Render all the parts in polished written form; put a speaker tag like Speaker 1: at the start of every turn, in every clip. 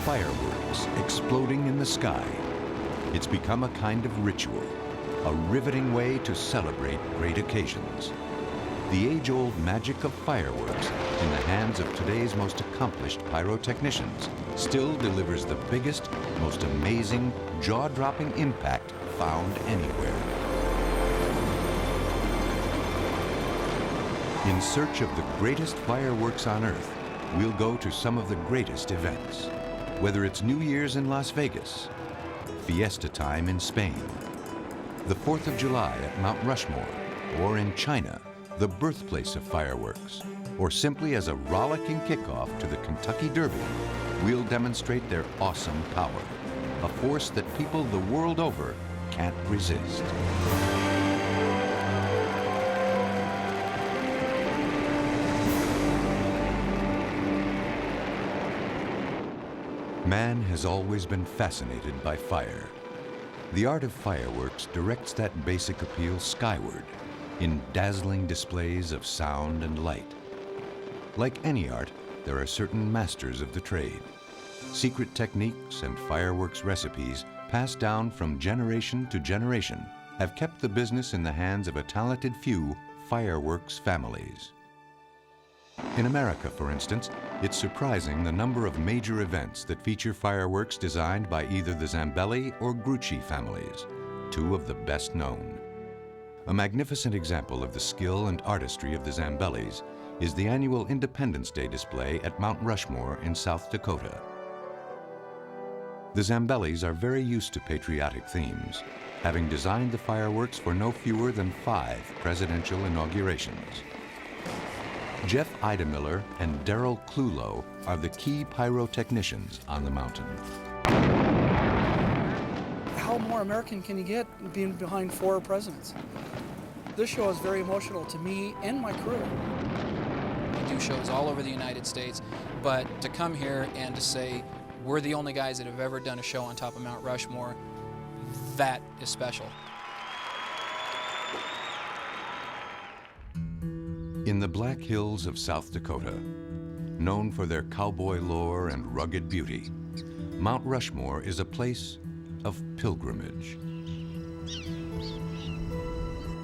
Speaker 1: fireworks exploding in the sky. It's become a kind of ritual, a riveting way to celebrate great occasions. The age-old magic of fireworks in the hands of today's most accomplished pyrotechnicians still delivers the biggest, most amazing, jaw-dropping impact found anywhere. In search of the greatest fireworks on Earth, we'll go to some of the greatest events. Whether it's New Year's in Las Vegas, Fiesta time in Spain, the 4th of July at Mount Rushmore, or in China, the birthplace of fireworks, or simply as a rollicking kickoff to the Kentucky Derby, we'll demonstrate their awesome power, a force that people the world over can't resist. Man has always been fascinated by fire. The art of fireworks directs that basic appeal skyward in dazzling displays of sound and light. Like any art, there are certain masters of the trade. Secret techniques and fireworks recipes passed down from generation to generation have kept the business in the hands of a talented few fireworks families. In America, for instance, it's surprising the number of major events that feature fireworks designed by either the Zambelli or Grucci families, two of the best known. A magnificent example of the skill and artistry of the Zambellis is the annual Independence Day display at Mount Rushmore in South Dakota. The Zambellis are very used to patriotic themes, having designed the fireworks for no fewer than 5 presidential inaugurations. Jeff Idemiller and Daryl Clulow are the key pyrotechnicians on the mountain.
Speaker 2: How more American can you get being behind 4 presidents? This show is very emotional to me and my crew.
Speaker 3: We do shows all over the United States, but to come here and to say we're the only guys that have ever done a show on top of Mount Rushmore, that is special.
Speaker 1: In the Black Hills of South Dakota, known for their cowboy lore and rugged beauty, Mount Rushmore is a place of pilgrimage.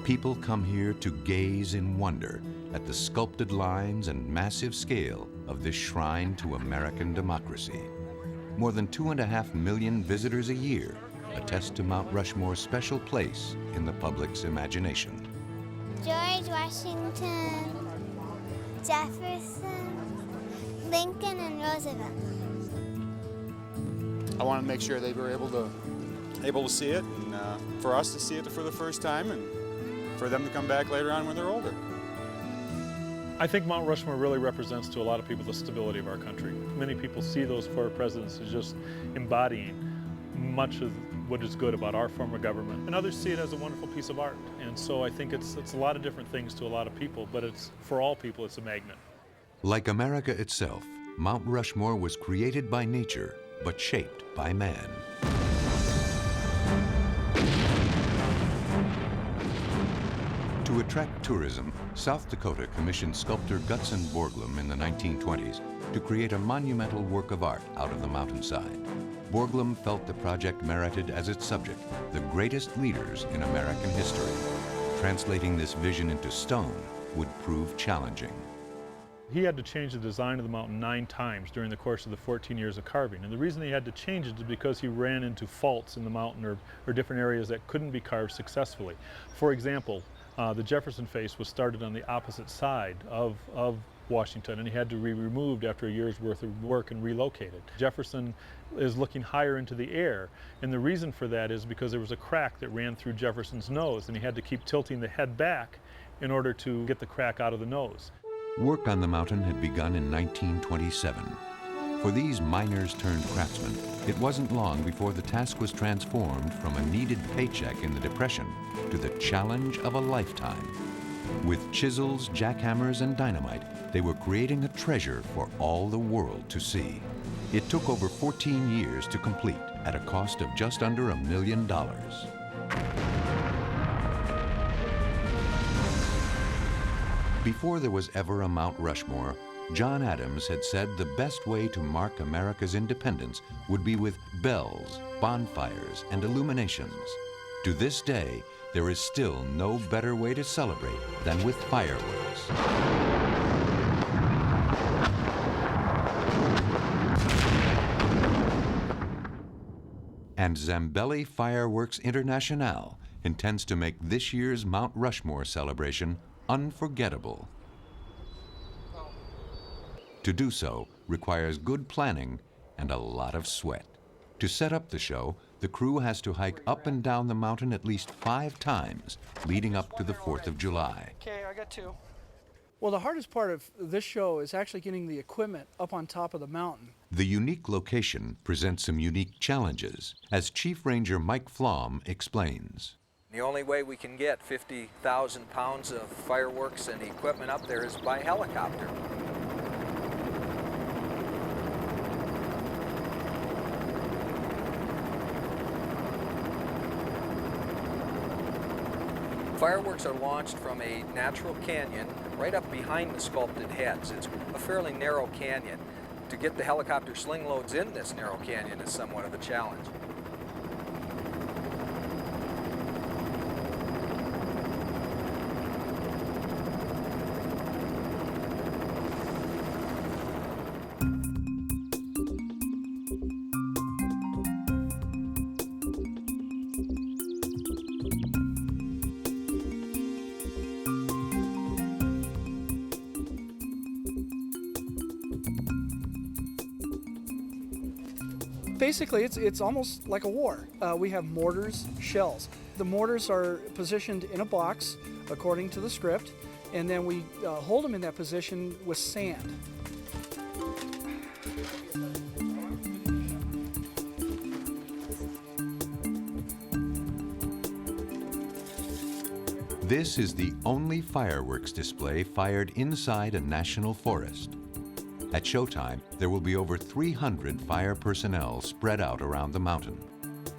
Speaker 1: People come here to gaze in wonder at the sculpted lines and massive scale of this shrine to American democracy. More than 2.5 million visitors a year attest to Mount Rushmore's special place in the public's imagination.
Speaker 4: George Washington, Jefferson, Lincoln, and Roosevelt.
Speaker 5: I wanted to make sure they were able to see it, and for us to see it for the first time, and for them to come back later on when they're older.
Speaker 6: I think Mount Rushmore really represents to a lot of people the stability of our country. Many people see those 4 presidents as just embodying much of what is good about our form of government. And others see it as a wonderful piece of art. And so I think it's a lot of different things to a lot of people, but for all people, it's a magnet.
Speaker 1: Like America itself, Mount Rushmore was created by nature, but shaped by man. To attract tourism, South Dakota commissioned sculptor Gutzon Borglum in the 1920s to create a monumental work of art out of the mountainside. Borglum felt the project merited as its subject the greatest leaders in American history. Translating this vision into stone would prove challenging.
Speaker 6: He had to change the design of the mountain 9 times during the course of the 14 years of carving. And the reason he had to change it is because he ran into faults in the mountain or different areas that couldn't be carved successfully. For example, the Jefferson face was started on the opposite side of Washington, and he had to be removed after a year's worth of work and relocated. Jefferson is looking higher into the air, and the reason for that is because there was a crack that ran through Jefferson's nose, and he had to keep tilting the head back in order to get the crack out of the nose.
Speaker 1: Work on the mountain had begun in 1927. For these miners-turned-craftsmen, it wasn't long before the task was transformed from a needed paycheck in the Depression to the challenge of a lifetime. With chisels, jackhammers, and dynamite, they were creating a treasure for all the world to see. It took over 14 years to complete at a cost of just under $1 million. Before there was ever a Mount Rushmore, John Adams had said the best way to mark America's independence would be with bells, bonfires, and illuminations. To this day, there is still no better way to celebrate than with fireworks. And Zambelli Fireworks International intends to make this year's Mount Rushmore celebration unforgettable. To do so requires good planning and a lot of sweat. To set up the show, the crew has to hike up and down the mountain at least 5 times leading up to the 4th of July.
Speaker 2: Okay, I got 2. Well, the hardest part of this show is actually getting the equipment up on top of the mountain.
Speaker 1: The unique location presents some unique challenges, as Chief Ranger Mike Flom explains.
Speaker 7: The only way we can get 50,000 pounds of fireworks and equipment up there is by helicopter. Fireworks are launched from a natural canyon right up behind the sculpted heads. It's a fairly narrow canyon. To get the helicopter sling loads in this narrow canyon is somewhat of a challenge.
Speaker 2: Basically, it's almost like a war. We have mortars, shells. The mortars are positioned in a box according to the script, and then we hold them in that position with sand.
Speaker 1: This is the only fireworks display fired inside a national forest. At showtime, there will be over 300 fire personnel spread out around the mountain.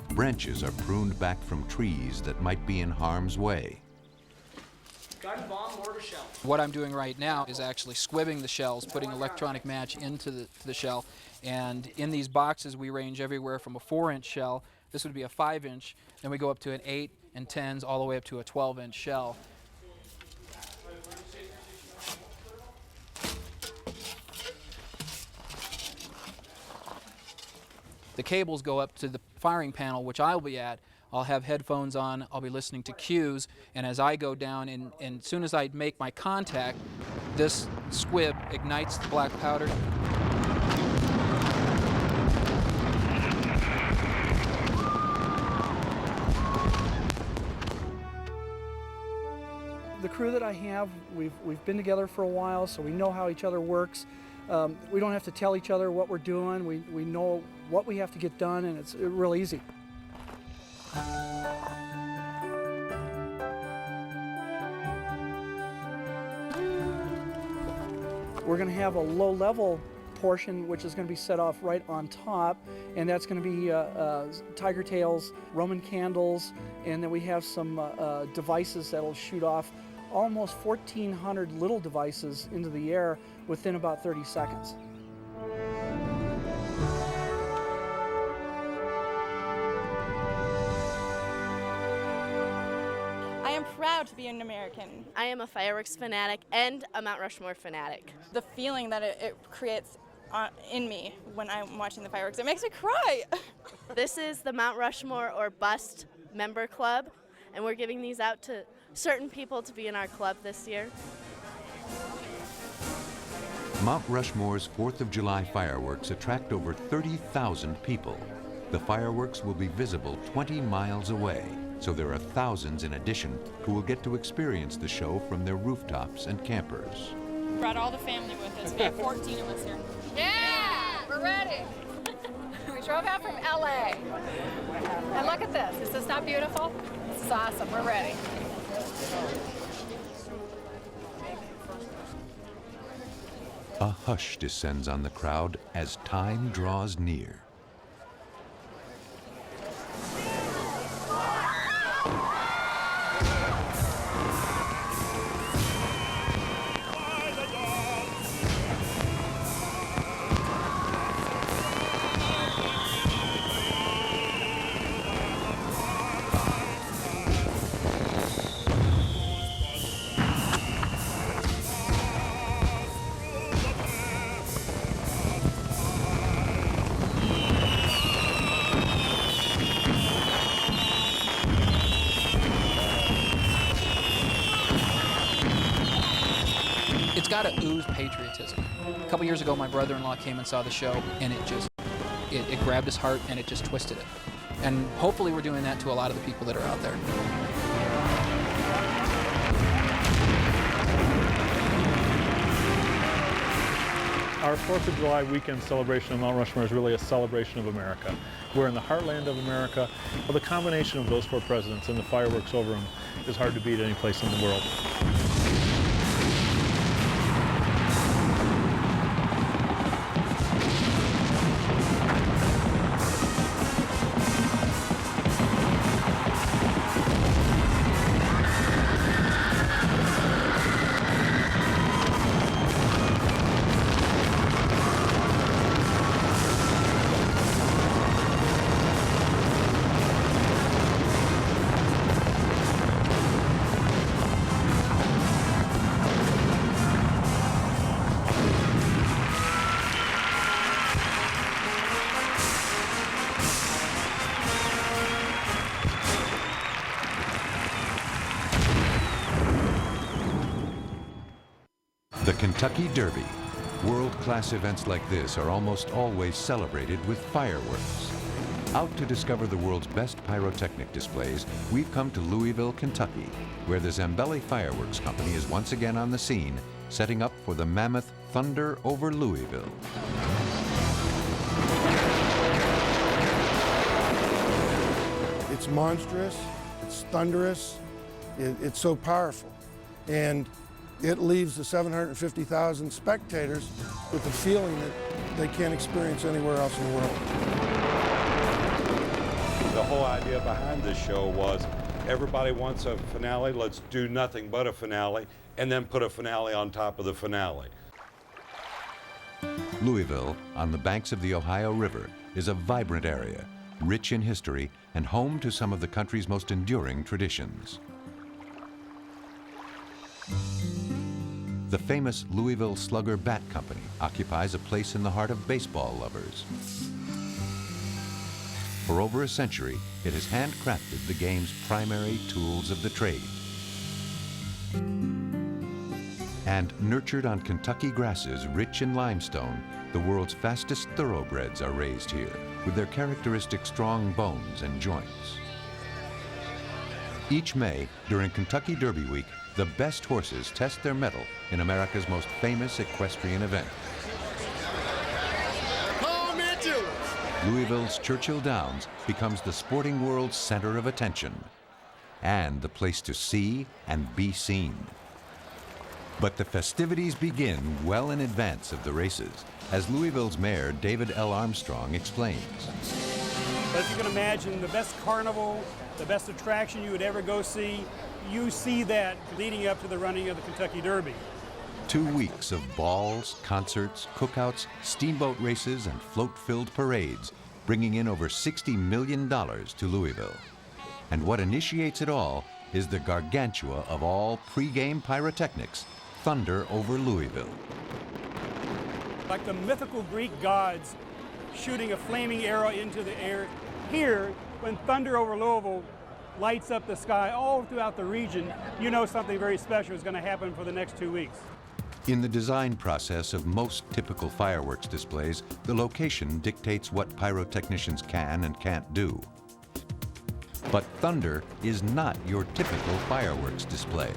Speaker 1: Branches are pruned back from trees that might be in harm's way.
Speaker 2: Gun, bomb, mortar, shell.
Speaker 3: What I'm doing right now is actually squibbing the shells, putting electronic match into the shell. And in these boxes, we range everywhere from a 4-inch shell, this would be a 5-inch, then we go up to an 8 and 10s, all the way up to a 12-inch shell. The cables go up to the firing panel, which I'll be at. I'll have headphones on, I'll be listening to cues, and as I go down, and as soon as I make my contact, this squib ignites the black powder.
Speaker 2: The crew that I have, we've been together for a while, so we know how each other works. We don't have to tell each other what we're doing. We know what we have to get done, and it's real easy. We're going to have a low-level portion, which is going to be set off right on top, and that's going to be tiger tails, Roman candles, and then we have some devices that'll shoot off almost 1,400 little devices into the air within about 30 seconds.
Speaker 8: I am proud to be an American.
Speaker 9: I am a fireworks fanatic and a Mount Rushmore fanatic.
Speaker 8: The feeling that it creates in me when I'm watching the fireworks, it makes me cry.
Speaker 9: This is the Mount Rushmore or Bust member club, and we're giving these out to certain people to be in our club this year.
Speaker 1: Mount Rushmore's 4th of July fireworks attract over 30,000 people. The fireworks will be visible 20 miles away, so there are thousands in addition who will get to experience the show from their rooftops and campers.
Speaker 8: Brought all the family with us. We have 14 of us here.
Speaker 10: Yeah, we're ready. We drove out from LA. And look at this. Is this not beautiful? This is awesome. We're ready.
Speaker 1: A hush descends on the crowd as time draws near.
Speaker 3: was patriotism. A couple years ago, my brother-in-law came and saw the show, and it grabbed his heart and it just twisted it. And hopefully we're doing that to a lot of the people that are out there.
Speaker 6: Our 4th of July weekend celebration of Mount Rushmore is really a celebration of America. We're in the heartland of America. Well, the combination of those 4 presidents and the fireworks over them is hard to beat any place in the world.
Speaker 1: The Kentucky Derby. World-class events like this are almost always celebrated with fireworks. Out to discover the world's best pyrotechnic displays, we've come to Louisville, Kentucky, where the Zambelli Fireworks Company is once again on the scene, setting up for the mammoth Thunder over Louisville.
Speaker 11: It's monstrous, it's thunderous, it's so powerful. And it leaves the 750,000 spectators with a feeling that they can't experience anywhere else in the world.
Speaker 12: The whole idea behind this show was everybody wants a finale, let's do nothing but a finale, and then put a finale on top of the finale.
Speaker 1: Louisville, on the banks of the Ohio River, is a vibrant area, rich in history and home to some of the country's most enduring traditions. The famous Louisville Slugger Bat Company occupies a place in the heart of baseball lovers. For over a century, it has handcrafted the game's primary tools of the trade. And nurtured on Kentucky grasses rich in limestone, the world's fastest thoroughbreds are raised here, with their characteristic strong bones and joints. Each May, during Kentucky Derby Week, the best horses test their mettle in America's most famous equestrian event. Louisville's Churchill Downs becomes the sporting world's center of attention and the place to see and be seen. But the festivities begin well in advance of the races, as Louisville's mayor, David L. Armstrong, explains.
Speaker 13: But if you can imagine the best carnival, the best attraction you would ever go see, you see that leading up to the running of the Kentucky Derby.
Speaker 1: 2 weeks of balls, concerts, cookouts, steamboat races, and float-filled parades, bringing in over $60 million to Louisville. And what initiates it all is the gargantua of all pre-game pyrotechnics, Thunder over Louisville.
Speaker 13: Like the mythical Greek gods shooting a flaming arrow into the air, here, when Thunder over Louisville lights up the sky all throughout the region, you know something very special is going to happen for the next 2 weeks.
Speaker 1: In the design process of most typical fireworks displays, the location dictates what pyrotechnicians can and can't do. But Thunder is not your typical fireworks display.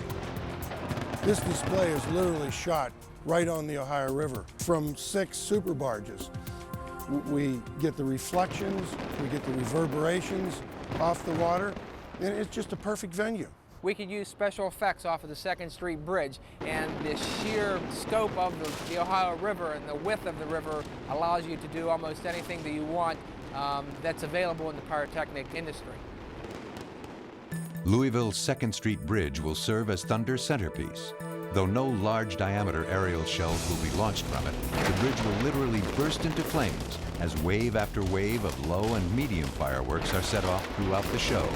Speaker 11: This display is literally shot right on the Ohio River from 6 super barges. We get the reflections, we get the reverberations off the water, and it's just a perfect venue.
Speaker 14: We could use special effects off of the 2nd Street Bridge, and the sheer scope of the Ohio River and the width of the river allows you to do almost anything that you want that's available in the pyrotechnic industry.
Speaker 1: Louisville's 2nd Street Bridge will serve as Thunder's centerpiece. Though no large diameter aerial shells will be launched from it, the bridge will literally burst into flames as wave after wave of low and medium fireworks are set off throughout the show.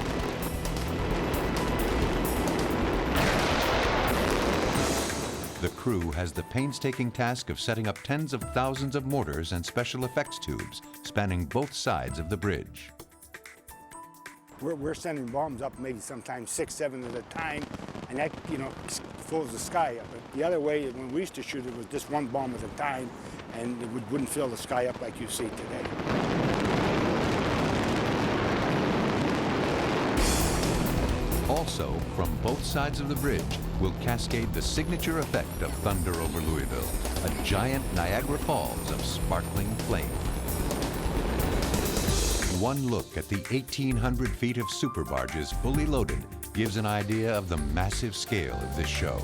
Speaker 1: The crew has the painstaking task of setting up tens of thousands of mortars and special effects tubes spanning both sides of the bridge.
Speaker 15: We're sending bombs up maybe sometimes 6, 7 at a time, and that, fills the sky up. The other way, when we used to shoot it, was just one bomb at a time, and it wouldn't fill the sky up like you see today.
Speaker 1: Also, from both sides of the bridge will cascade the signature effect of thunder over Louisville, a giant Niagara Falls of sparkling flame. One look at the 1,800 feet of super barges fully loaded gives an idea of the massive scale of this show.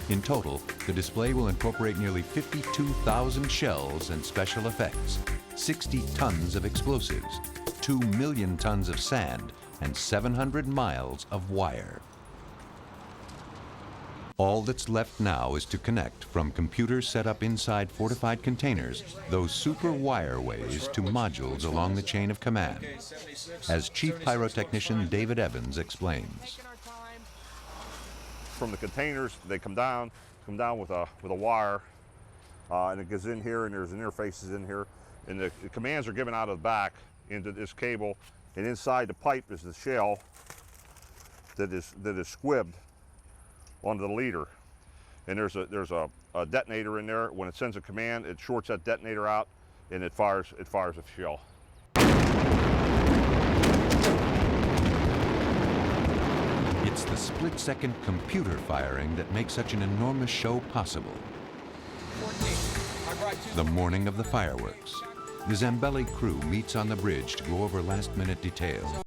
Speaker 1: In total, the display will incorporate nearly 52,000 shells and special effects, 60 tons of explosives, 2 million tons of sand, and 700 miles of wire. All that's left now is to connect from computers set up inside fortified containers those super wireways to modules along the chain of command, as Chief Pyrotechnician David Evans explains.
Speaker 16: From the containers, they come down with a wire, and it goes in here, and there's interfaces in here, and the commands are given out of the back into this cable, and inside the pipe is the shell that is squibbed onto the leader, and there's a detonator in there. When it sends a command, it shorts that detonator out, and it fires a shell.
Speaker 1: It's the split-second computer firing that makes such an enormous show possible. The morning of the fireworks, the Zambelli crew meets on the bridge to go over last-minute details.